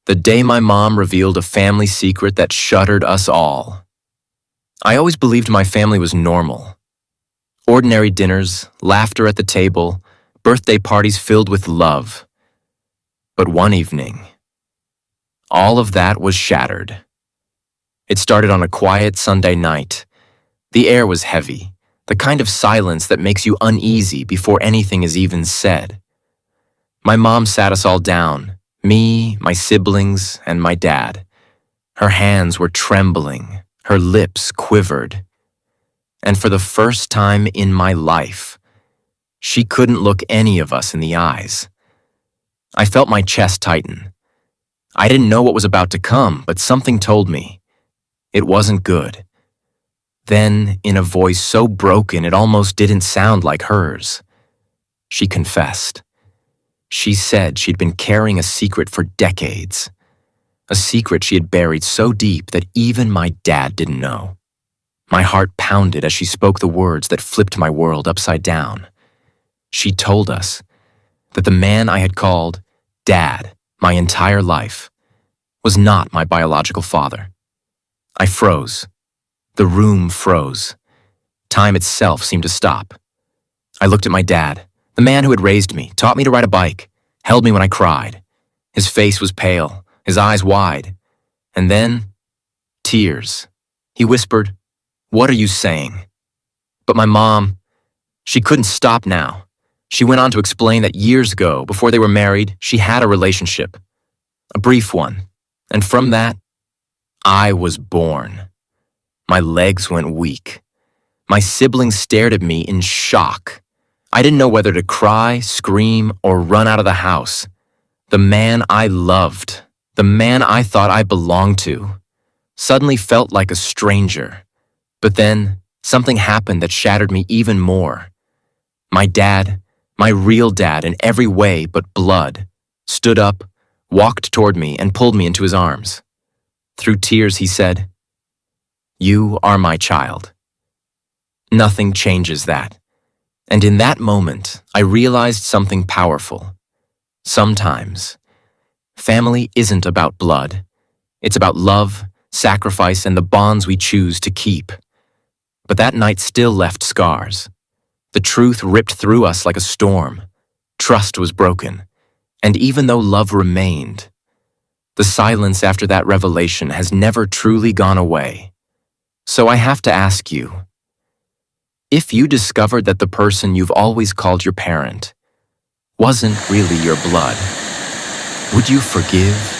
The day my mom revealed a family secret that shuddered us all. I always believed my family was normal. Ordinary dinners, laughter at the table, birthday parties filled with love. But one evening, all of that was shattered. It started on a quiet Sunday night. The air was heavy, the kind of silence that makes you uneasy before anything is even said. My mom sat us all down, me, my siblings, and my dad. Her hands were trembling, her lips quivered. And for the first time in my life, she couldn't look any of us in the eyes. I felt my chest tighten. I didn't know what was about to come, but something told me it wasn't good. Then, in a voice so broken it almost didn't sound like hers, she confessed. She said she'd been carrying a secret for decades, a secret she had buried so deep that even my dad didn't know. My heart pounded as she spoke the words that flipped my world upside down. She told us that the man I had called Dad my entire life was not my biological father. I froze. The room froze. Time itself seemed to stop. I looked at my dad, the man who had raised me, taught me to ride a bike, held me when I cried. His face was pale, his eyes wide. And then, tears. He whispered, "What are you saying?" But my mom, she couldn't stop now. She went on to explain that years ago, before they were married, she had a relationship. A brief one. And from that, I was born. My legs went weak. My siblings stared at me in shock. I didn't know whether to cry, scream, or run out of the house. The man I loved, the man I thought I belonged to, suddenly felt like a stranger. But then, something happened that shattered me even more. My dad, my real dad in every way but blood, stood up, walked toward me, and pulled me into his arms. Through tears, he said, "You are my child." Nothing changes that. And in that moment, I realized something powerful. Sometimes, family isn't about blood. It's about love, sacrifice, and the bonds we choose to keep. But that night still left scars. The truth ripped through us like a storm. Trust was broken. And even though love remained, the silence after that revelation has never truly gone away. So I have to ask you, if you discovered that the person you've always called your parent wasn't really your blood, would you forgive?